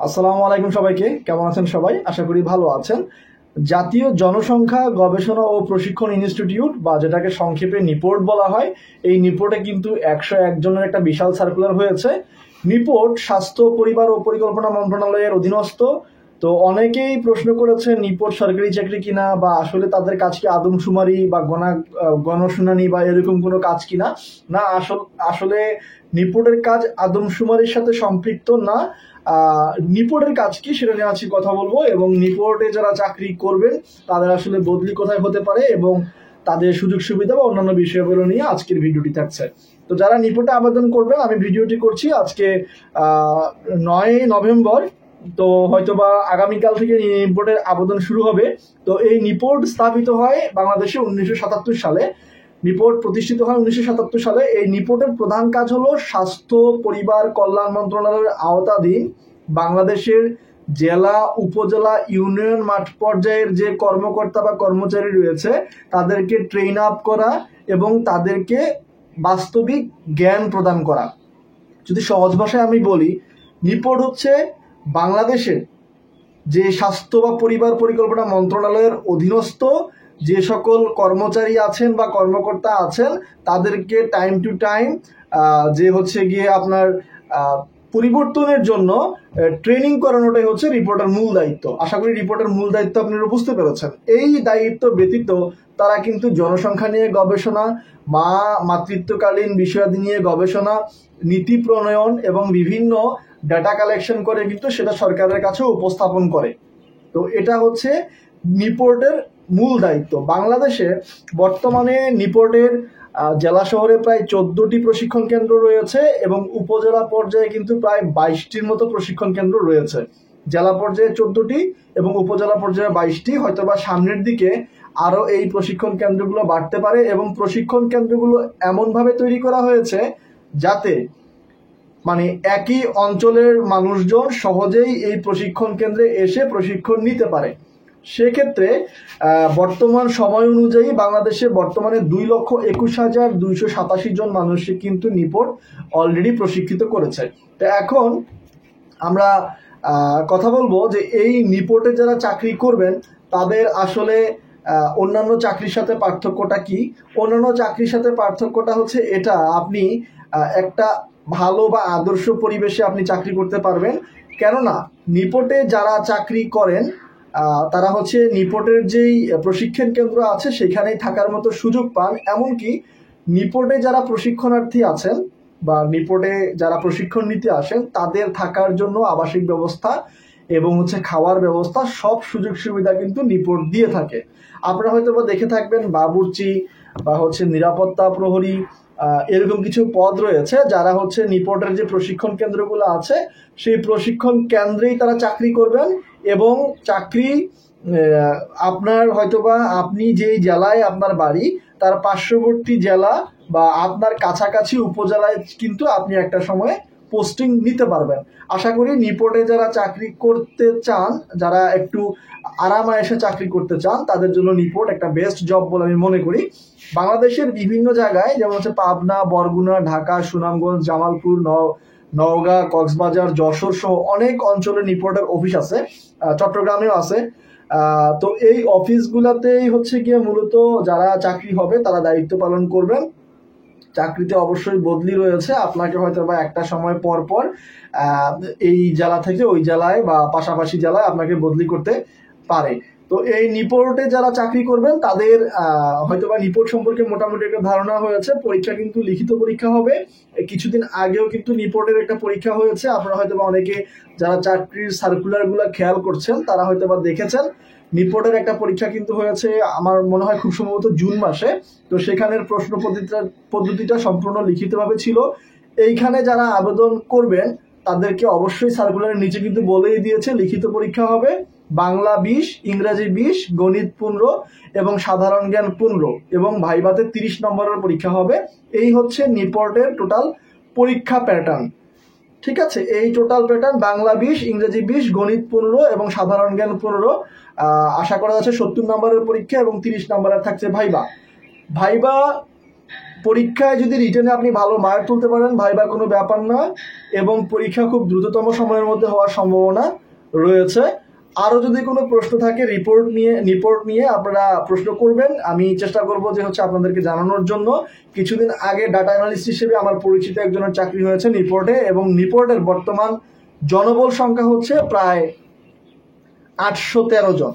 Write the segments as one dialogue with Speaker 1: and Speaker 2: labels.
Speaker 1: আসসালামু আলাইকুম সবাইকে, কেমন আছেন সবাই? আশা করি ভালো আছেন। জাতীয় জনসংখ্যা গবেষণা ও প্রশিক্ষণ ইনস্টিটিউট বা যেটাকে সংক্ষেপে নিপোর্ট বলা হয়, এই নিপোর্টে কিন্তু 101 জনের একটা বিশাল সার্কুলার হয়েছে। নিপোর্ট স্বাস্থ্য পরিবার ও পরিকল্পনা মন্ত্রণালয়ের অধীনস্থ। তো অনেকেই প্রশ্ন করেছে নিপোর্ট সরকারি চাকরি কিনা, বা আসলে তাদের কাজ কি আদমশুমারি বা গণশুনানি বা এরকম কোনো কাজ কিনা। না, আসলে নিপোর্টের কাজ আদমশুমারির সাথে সম্পৃক্ত না। নিপোর্টের কাজ কি সেটা নিয়ে আজকে কথা বলবো, এবং নিপোর্টে যারা চাকরি করবেন তাদের আসলে বদলি কোথায় হতে পারে এবং তাদের সুযোগ সুবিধা বা অন্যান্য বিষয়গুলো নিয়ে আজকের ভিডিওটি থাকছে। তো যারা নিপোর্টে আবেদন করবেন, আমি ভিডিওটি করছি আজকে 9 নভেম্বর। তো হয়তোবা আগামীকাল থেকে নিপোর্টের আবেদন শুরু হবে। তো এই নিপোর্ট স্থাপিত হয় বাংলাদেশে 1977 সালে। নিপোর্ট প্রতিষ্ঠিত হয় 1977 সালে। এই নিপোর্টের প্রধান কাজ হলো স্বাস্থ্য পরিবার কল্যাণ মন্ত্রণালয়ের আওতাধীন বাংলাদেশের জেলা, উপজেলা, ইউনিয়ন মাঠ পর্যায়ের যে কর্মকর্তা বা কর্মচারী রয়েছে তাদেরকে ট্রেন আপ করা এবং তাদেরকে বাস্তবিক জ্ঞান প্রদান করা। যদি সহজ ভাষায় আমি বলি, নিপোর্ট হচ্ছে বাংলাদেশের যে স্বাস্থ্য বা পরিবার পরিকল্পনা মন্ত্রণালয়ের অধীনস্থ যে সকল কর্মচারী আছেন বা কর্মকর্তা আছেন তাদেরকে টাইম টু টাইম যে হচ্ছে গিয়ে আপনার পরিবর্তনের জন্য ট্রেনিং করানোটাই হচ্ছে রিপোর্টের মূল দায়িত্ব। আশা করি রিপোর্টের মূল দায়িত্ব আপনারা বুঝতে পেরেছেন। এই দায়িত্ব ব্যতীত তারা কিন্তু জনসংখ্যা নিয়ে গবেষণা, মাতৃত্বকালীন বিষয়াদি নিয়ে গবেষণা, নীতি প্রণয়ন এবং বিভিন্ন ডাটা কালেকশন করে কিন্তু সেটা সরকারের কাছে উপস্থাপন করে। তো এটা হচ্ছে নিপোর্টের মূল দায়িত্ব। বাংলাদেশে বর্তমানে নিপোর্টের জেলা শহরে প্রায় 14টি প্রশিক্ষণ কেন্দ্র রয়েছে এবং উপজেলা পর্যায়ে কিন্তু প্রায় 22টির মতো প্রশিক্ষণ কেন্দ্র রয়েছে। জেলা পর্যায়ে 14টি এবং উপজেলা পর্যায়ে 22টি। হয়তোবা সামনের দিকে আরো এই প্রশিক্ষণ কেন্দ্রগুলো বাড়তে পারে, এবং প্রশিক্ষণ কেন্দ্রগুলো এমনভাবে তৈরি করা হয়েছে যাতে মানে একই অঞ্চলের মানুষজন সহজেই এই প্রশিক্ষণ কেন্দ্রে এসে প্রশিক্ষণ নিতে পারে। সেক্ষেত্রে বর্তমান সময় অনুযায়ী বাংলাদেশে বর্তমানে 2,21,287 জন মানুষকে কিন্তু নিপোর্ট অলরেডি প্রশিক্ষিত করেছে। তো এখন আমরা কথা বলবো যে এই নিপোর্টে যারা চাকরি করবেন তাদের আসলে অন্যান্য চাকরির সাথে পার্থক্যটা কি। অন্যান্য চাকরির সাথে পার্থক্যটা হচ্ছে এটা, আপনি একটা ভালো বা আদর্শ পরিবেশে আপনি চাকরি করতে পারবেন। কেননা নিপোর্টে যারা চাকরি করেন তারা হচ্ছে নিপোর্টের যেই প্রশিক্ষণ কেন্দ্র আছে সেখানেই থাকার মতো সুযোগ পান। এমনকি নিপোর্টে যারা প্রশিক্ষণার্থী আছেন বা নিপোর্টে যারা প্রশিক্ষণ নিতে আসেন তাদের থাকার জন্য আবাসিক ব্যবস্থা এবং হচ্ছে খাওয়ার ব্যবস্থা, সব সুযোগ সুবিধা কিন্তু নিপোর্ট দিয়ে থাকে। আপনারা হয়তো বা দেখে থাকবেন বাবুর্চি বা হচ্ছে নিরাপত্তা প্রহরী, এরকম কিছু পদ রয়েছে যারা হচ্ছে নিপোর্টের যে প্রশিক্ষণ কেন্দ্রগুলো আছে সেই প্রশিক্ষণ কেন্দ্রেই তারা চাকরি করবেন। এবং চাকরি আপনার হয়তোবা আপনি যেই জেলায় আপনার বাড়ি তার পার্শ্ববর্তী জেলা বা আপনার কাছাকাছি উপজেলায় কিন্তু আপনি একটা সময় পোস্টিং নিতে পারবেন। আশা করি নিপোর্টে যারা চাকরি করতে চান, যারা একটু আরামায়েশে চাকরি করতে চান, তাদের জন্য নিপোর্ট একটা বেস্ট জব বলে আমি মনে করি। বাংলাদেশের বিভিন্ন জায়গায় যেমন হচ্ছে পাবনা, বরগুনা, ঢাকা, সুনামগঞ্জ, জামালপুর, নওগাঁ, কক্সবাজার, যশোর সহ অনেক অঞ্চলে নিপোর্টের অফিস আছে, চট্টগ্রামেও আছে। তো এই অফিসগুলোতেই হচ্ছে গিয়ে মূলত যারা চাকরি হবে তারা দায়িত্ব পালন করবেন। চাকরিতে অবশ্যই বদলি রয়েছে, আপনাকে হয়তো বা একটা সময় পর পর এই জেলা থেকে ওই জেলায় বা পাশাপাশি জেলায় আপনাকে বদলি করতে পারে। তো এই নিপোর্টে যারা চাকরি করবেন তাদের হয়তোবা নিপোর্ট সম্পর্কে মোটামুটি একটা ধারণা হয়েছে। পরীক্ষা কিন্তু লিখিত পরীক্ষা হবে। কিছুদিন আগেও কিন্তু নিপোর্টের একটা পরীক্ষা হয়েছে। আপনারা হয়তোবা অনেকে যারা চাকরির সার্কুলার গুলা খেয়াল করছেন তারা হয়তোবা দেখেছেন নিপোর্টের একটা পরীক্ষা কিন্তু হয়েছে, আমার মনে হয় খুব সম্ভবত জুন মাসে। তো সেখানের প্রশ্ন পদ্ধতিটা সম্পূর্ণ লিখিতভাবে ছিল। এইখানে যারা আবেদন করবেন তাদেরকে অবশ্যই সার্কুলারের নিচে কিন্তু বলেই দিয়েছে লিখিত পরীক্ষা হবে বাংলা 20, ইংরেজি 20, গণিত 15 এবং সাধারণ জ্ঞান 15 এবং ভাইভাতে 30 নম্বরের পরীক্ষা হবে। এই হচ্ছে নিপোর্টের টোটাল পরীক্ষা প্যাটার্ন। ঠিক আছে, এই টোটাল প্যাটার্ন বাংলা 20, ইংরেজি 20, গণিত 15 এবং সাধারণ জ্ঞান 15। আশা করা যাচ্ছে 70 নম্বরের পরীক্ষা এবং 30 নম্বরের থাকছে ভাইবা। ভাইবা পরীক্ষায় যদি রিটেনে আপনি ভালো মার্ক তুলতে পারেন ভাইবা কোনো ব্যাপার না, এবং পরীক্ষা খুব দ্রুততম সময়ের মধ্যে হওয়ার সম্ভাবনা রয়েছে। আরও যদি কোনো প্রশ্ন থাকে নিপোর্ট নিয়ে আপনারা প্রশ্ন করবেন, আমি চেষ্টা করব যে হচ্ছে আপনাদেরকে জানানোর জন্য। কিছুদিন আগে ডাটা অ্যানালিস্ট হিসেবে আমার পরিচিত একজনের চাকরি হয়েছে নিপোর্টে, এবং নিপোর্টের বর্তমান জনবল সংখ্যা হচ্ছে প্রায় 813 জন।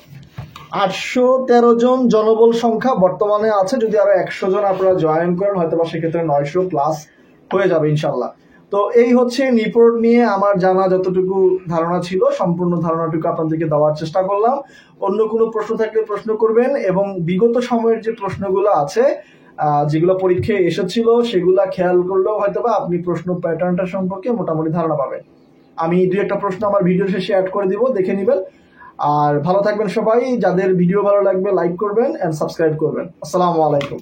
Speaker 1: 813 জন জনবল সংখ্যা বর্তমানে আছে। যদি আরো 100 জন আপনারা জয়েন করেন হয়তো বা সেক্ষেত্রে 900 প্লাস হয়ে যাবে ইনশাল্লাহ। তো এই হচ্ছে নিপোর্ট নিয়ে আমার জানা যতটুকু ধারণা ছিল, সম্পূর্ণ ধারণাটুকু আপনাদেরকে দেওয়ার চেষ্টা করলাম। অন্য কোনো প্রশ্ন থাকলে প্রশ্ন করবেন, এবং বিগত সময়ের যে প্রশ্নগুলো আছে যেগুলো পরীক্ষায় এসেছিল সেগুলা খেয়াল করলেও হয়তো বা আপনি প্রশ্ন প্যাটার্নটা সম্পর্কে মোটামুটি ধারণা পাবেন। আমি 2-1টা প্রশ্ন আমার ভিডিও শেষে অ্যাড করে দিব, দেখে নেবেন। আর ভালো থাকবেন সবাই। যাদের ভিডিও ভালো লাগবে লাইক করবেন এন্ড সাবস্ক্রাইব করবেন। আসসালামু আলাইকুম।